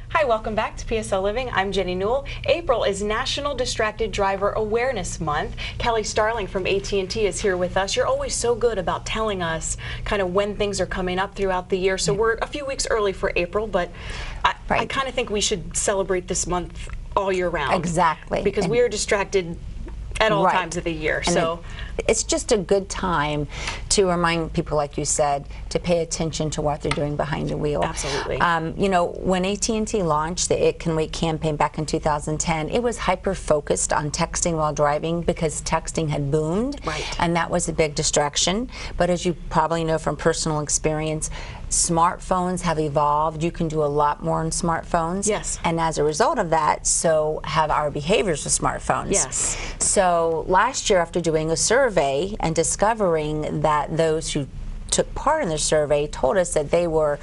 Hi, welcome back to PSL Living. I'm Jenny Newell. April is National Distracted Driver Awareness Month. Kelly Starling from AT&T is here with us. You're always so good about telling us kind of when things are coming up throughout the year. So we're a few weeks early for April, but I kind of think we should celebrate this month all year round. Exactly. Because we are distracted at all times of the year. And so it's just a good time to remind people, like you said, to pay attention to what they're doing behind the wheel. Absolutely. You know, when AT&T launched the It Can Wait campaign back in 2010, it was hyper-focused on texting while driving because texting had boomed. Right. And that was a big distraction. But as you probably know from personal experience, smartphones have evolved. You can do a lot more on smartphones. Yes. And as a result of that, so have our behaviors with smartphones. Yes. So last year, after doing a survey and discovering that those who took part in the survey told us that they were,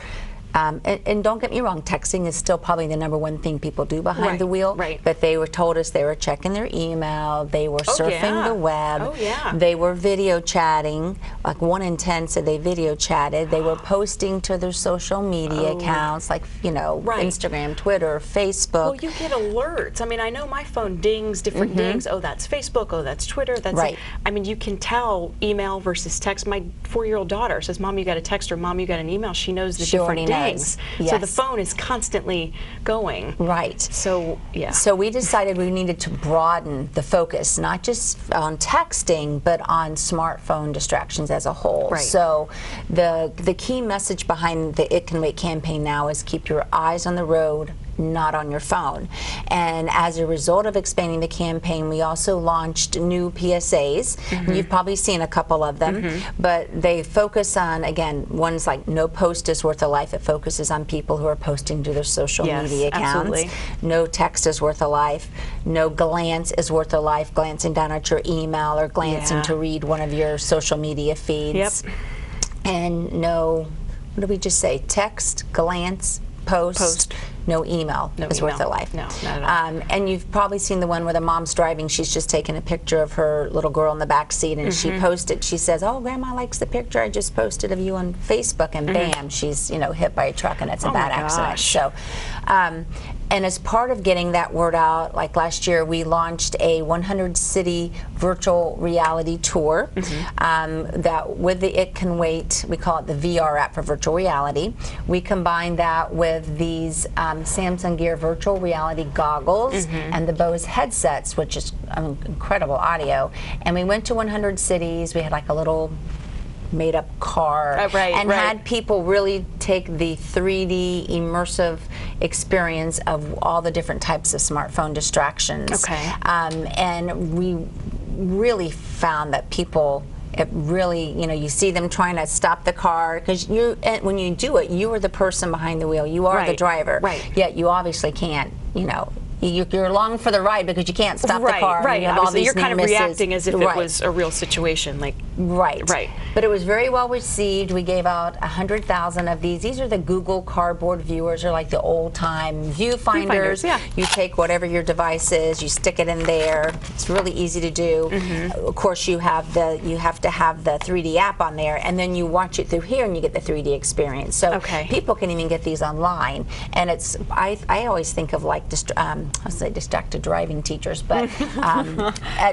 and don't get me wrong, texting is still probably the #1 thing people do behind the wheel. Right. But they were told us they were checking their email, they were surfing the web, they were video chatting. Like 1 in 10 said they video chatted. They were posting to their social media accounts, like Instagram, Twitter, Facebook. Well, you get alerts. I mean, I know my phone dings, different dings. Oh, that's Facebook. Oh, that's Twitter. That's I mean, you can tell email versus text. My 4-year-old daughter says, "Mom, you got a text," or "Mom, you got an email." She knows the different dings. Yes. So the phone is constantly going. Right. So, yeah. So we decided we needed to broaden the focus, not just on texting, but on smartphone distractions as a whole. Right. So the key message behind the It Can Wait campaign now is keep your eyes on the road, not on your phone. And as a result of expanding the campaign, we also launched new PSAs. You've probably seen a couple of them, but they focus on, again, one's like no post is worth a life. It focuses on people who are posting to their social media accounts. Absolutely. No text is worth a life. No glance is worth a life, glancing down at your email or glancing to read one of your social media feeds. Yep. And no, what did we just say? Text, glance, post. No email is worth a life. No, not at all. And you've probably seen the one where the mom's driving. She's just taken a picture of her little girl in the back seat, and she posted. She says, "Oh, Grandma likes the picture I just posted of you on Facebook," and bam, she's hit by a truck, and it's a bad accident. So, and as part of getting that word out, like last year, we launched a 100-city virtual reality tour that with the It Can Wait, we call it the VR app for virtual reality. We combine that with these Samsung Gear virtual reality goggles and the Bose headsets, which is incredible audio. And we went to 100 cities. We had like a little made-up car and had people really take the 3D immersive experience of all the different types of smartphone distractions. And we really found that people, it really, you see them trying to stop the car, because when you do it, you are the person behind the wheel. You are the driver. Yet you obviously can't, you're along for the ride because you can't stop the car. Right. You have all these you're kind of misses. reacting as if it was a real situation. Like Right. But it was very well received. We gave out 100,000 of these. These are the Google Cardboard viewers, or like the old-time viewfinders. You take whatever your device is, you stick it in there. It's really easy to do. Of course, you have to have the 3D app on there, and then you watch it through here, and you get the 3D experience. So people can even get these online. And it's I always think of like I'll say distracted driving teachers, but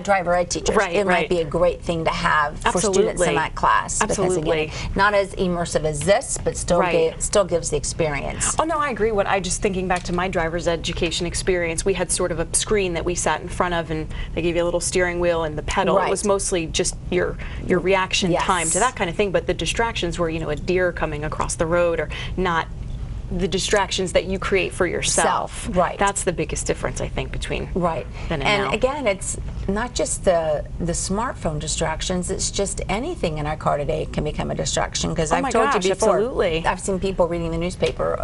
driver ed teachers. It might be a great thing to have for students in that class. Because again, not as immersive as this, but still still gives the experience. Oh no, I agree. I just thinking back to my driver's education experience, we had sort of a screen that we sat in front of, and they gave you a little steering wheel and the pedal. It was mostly just your reaction time to that kind of thing, but the distractions were, a deer coming across the road, or not the distractions that you create for yourself. That's the biggest difference, I think, between then and now. And again, it's not just the smartphone distractions, it's just anything in our car today can become a distraction. Because I've told you before, I've seen people reading the newspaper,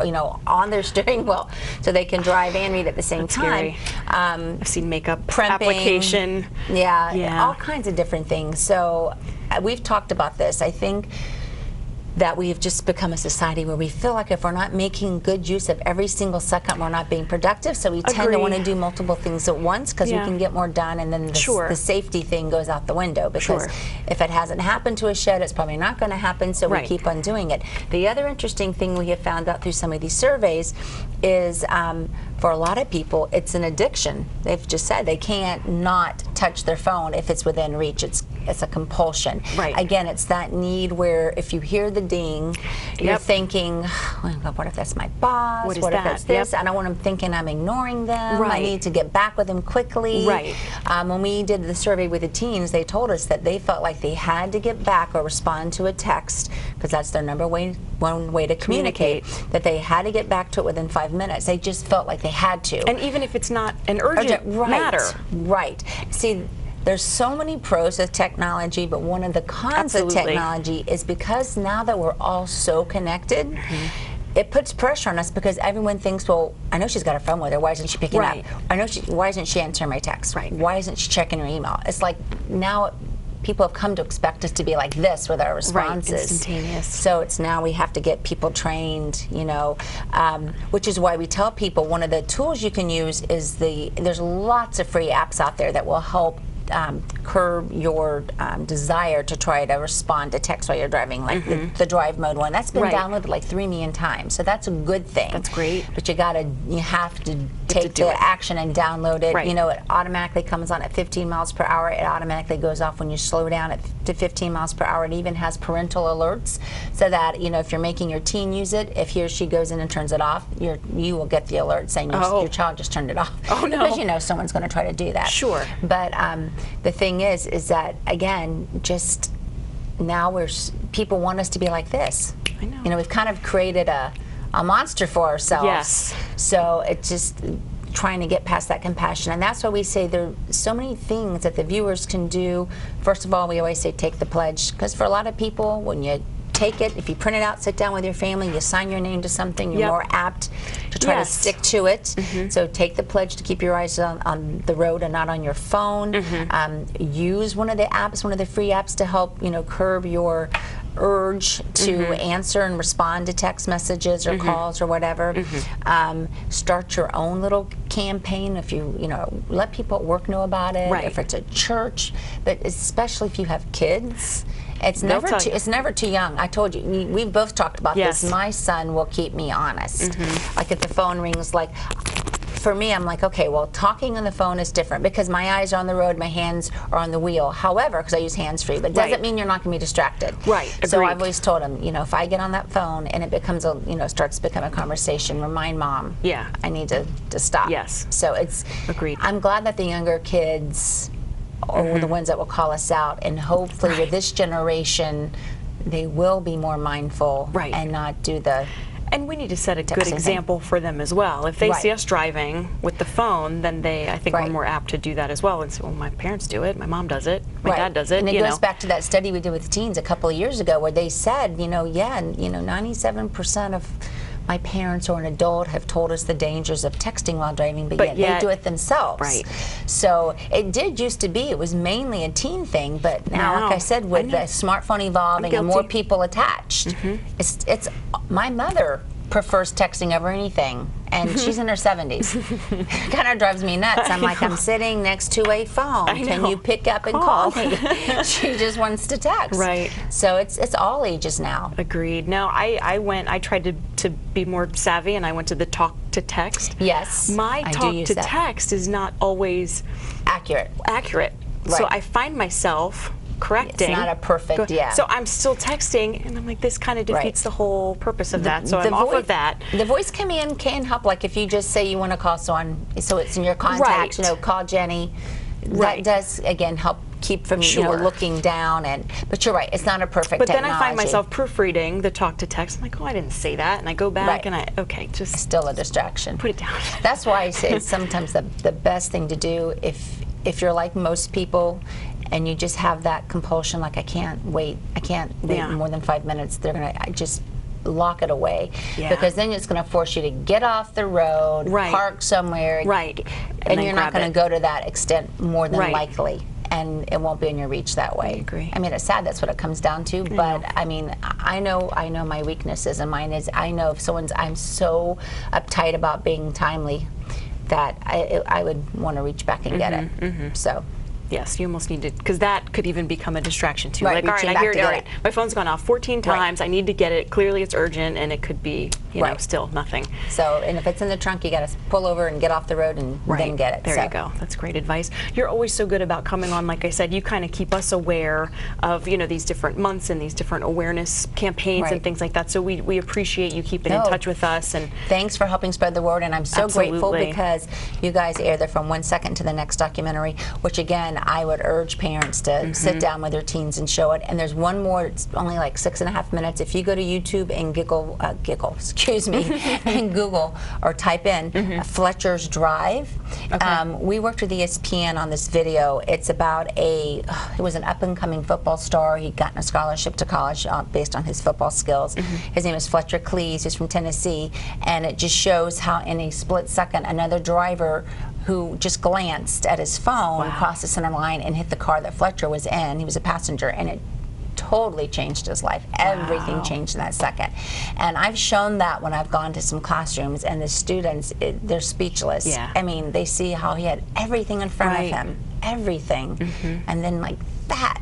on their steering wheel, so they can drive and read at the same time. I've seen makeup primping, application. All kinds of different things. So we've talked about this. I think that we've just become a society where we feel like if we're not making good use of every single second, we're not being productive. So we tend to want to do multiple things at once because we can get more done, and then the safety thing goes out the window, because if it hasn't happened to us yet, it's probably not going to happen, so we keep on doing it. The other interesting thing we have found out through some of these surveys is for a lot of people, it's an addiction. They've just said they can't not touch their phone if it's within reach. It's a compulsion. Again, it's that need where if you hear the ding, you're thinking, well, what if that's my boss? What if that's this? I don't want them thinking I'm ignoring them. I need to get back with them quickly. When we did the survey with the teens, they told us that they felt like they had to get back or respond to a text, because that's their one way to communicate, that they had to get back to it within 5 minutes. They just felt like they had to. And even if it's not an urgent matter. See, there's so many pros of technology, but one of the cons of technology is because now that we're all so connected, it puts pressure on us, because everyone thinks, well, I know she's got her phone with her. Why isn't she picking up? I know why isn't she answering my text? Why isn't she checking her email? It's like now people have come to expect us to be like this with our responses. Instantaneous. So it's now we have to get people trained, you know, which is why we tell people one of the tools you can use is there's lots of free apps out there that will help curb your desire to try to respond to text while you're driving, like the drive mode one. That's been downloaded like 3 million times, so that's a good thing. That's great. But you have to take the action and download it. You know, it automatically comes on at 15 miles per hour. It automatically goes off when you slow down to 15 miles per hour. It even has parental alerts, so that, you know, if you're making your teen use it, if he or she goes in and turns it off, you will get the alert saying your child just turned it off. Oh no! Because you know someone's going to try to do that. Sure. But the thing is that, again, just now people want us to be like this. I know. You know, we've kind of created a monster for ourselves. Yes. So it's just trying to get past that compassion, and that's why we say there are so many things that the viewers can do. First of all, we always say take the pledge, because for a lot of people, when you take it, if you print it out, sit down with your family, you sign your name to something, you're more apt to try to stick to it. So take the pledge to keep your eyes on the road and not on your phone. Use one of the apps, one of the free apps, to help, you know, curb your urge to answer and respond to text messages or calls or whatever. Start your own little campaign. If you know, let people at work know about it. If it's a church, but especially if you have kids. It's never too young. I told you, we've both talked about this. My son will keep me honest. Like if the phone rings, like for me, I'm like, okay, well, talking on the phone is different because my eyes are on the road, my hands are on the wheel. However, because I use hands-free, but it doesn't mean you're not going to be distracted. So I've always told him, you know, if I get on that phone and it becomes starts to become a conversation, remind mom, I need to stop. So it's I'm glad that the younger kids or the ones that will call us out, and hopefully with this generation they will be more mindful and not do the And we need to set a good example for them as well. If they see us driving with the phone, then I think we're more apt to do that as well. And so, well, my parents do it, my mom does it, my dad does it. And it goes back to that study we did with the teens a couple of years ago, where they said, 97% of my parents or an adult have told us the dangers of texting while driving, but yet they do it themselves. So it did used to be, it was mainly a teen thing, but now, like I said, with the smartphone evolving and more people attached, it's my mother prefers texting over anything, and she's in her 70s. It kind of drives me nuts. I'm like, I'm sitting next to a phone. Can you pick up and call me? She just wants to text. So it's all ages now. Agreed. Now I tried to be more savvy, and I went to the talk to text. My talk to text is not always accurate. So I find myself correcting. It's not a perfect, So I'm still texting, and I'm like, this kind of defeats the whole purpose of that. So I'm off of that. The voice command can help. Like if you just say you want to call someone, so it's in your contacts. Call Jenny. That does again help keep from looking down. But you're right, it's not a perfect technology. But then I find myself proofreading the talk to text. I'm like, oh, I didn't say that, and I go back and just still a distraction. Put it down. That's why I say it's sometimes the best thing to do if you're like most people, and you just have that compulsion, like I can't wait more than 5 minutes, I just lock it away, because then it's going to force you to get off the road, park somewhere, and you're not going to go to that extent more than likely. and it won't be in your reach that way. I agree. I mean, it's sad that's what it comes down to, but I mean, I know my weaknesses, and mine is, I know if I'm so uptight about being timely that I would want to reach back and get it. So. Yes, you almost need to, because that could even become a distraction too. Right, like, all right, I hear it, all right, it. my phone's gone off 14 times, I need to get it, clearly it's urgent, and it could be, you know, still nothing. So, and if it's in the trunk, you got to pull over and get off the road and then get it. There you go. That's great advice. You're always so good about coming on. Like I said, you kind of keep us aware of, you know, these different months and these different awareness campaigns and things like that. So we appreciate you keeping in touch with us. And thanks for helping spread the word. And I'm so grateful because you guys air there from 1 second to the next documentary, which again, I would urge parents to sit down with their teens and show it. And there's one more, it's only like 6.5 minutes. If you go to YouTube and and Google or type in Fletcher's Drive. We worked with ESPN on this video. It's about he was an up-and-coming football star. He'd gotten a scholarship to college based on his football skills. His name is Fletcher Cleese. He's from Tennessee. And it just shows how in a split second another driver who just glanced at his phone crossed the center line and hit the car that Fletcher was in. He was a passenger, and it totally changed his life. Everything changed in that second. And I've shown that when I've gone to some classrooms, and the students, they're speechless. I mean, they see how he had everything in front of him, everything. And then like that,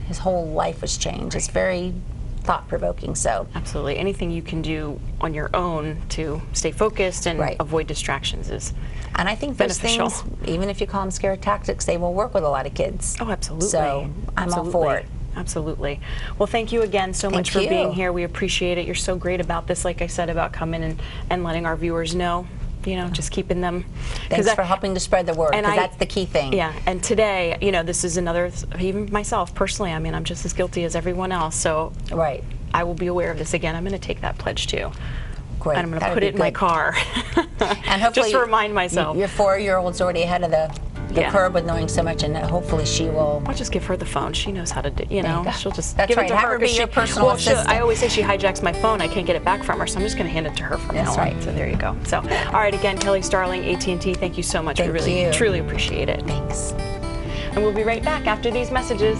his whole life was changed. It's very thought-provoking. So absolutely, anything you can do on your own to stay focused and avoid distractions is and I think those things, even if you call them scare tactics, they will work with a lot of kids. Oh, absolutely. So I'm all for it. Absolutely. Well, thank you again so much for being here. We appreciate it. You're so great about this, like I said, about coming and letting our viewers know, you know, just keeping them. Thanks for helping to spread the word, because that's the key thing. Yeah, and today, you know, this is another, even myself personally, I mean, I'm just as guilty as everyone else, so I will be aware of this again. I'm going to take that pledge too. Great. And I'm going to put it in my car. And hopefully, just to remind myself. Your 4-year-old's already ahead of the curb with knowing so much, and hopefully she will. I'll just give her the phone. She knows how to do, you know, she'll just give it to have her. Be your personal assistant. I always say she hijacks my phone. I can't get it back from her, so I'm just going to hand it to her from now on. So there you go. So, all right, again, Kelly Starling, AT&T, thank you so much. We really, truly appreciate it. Thanks. And we'll be right back after these messages.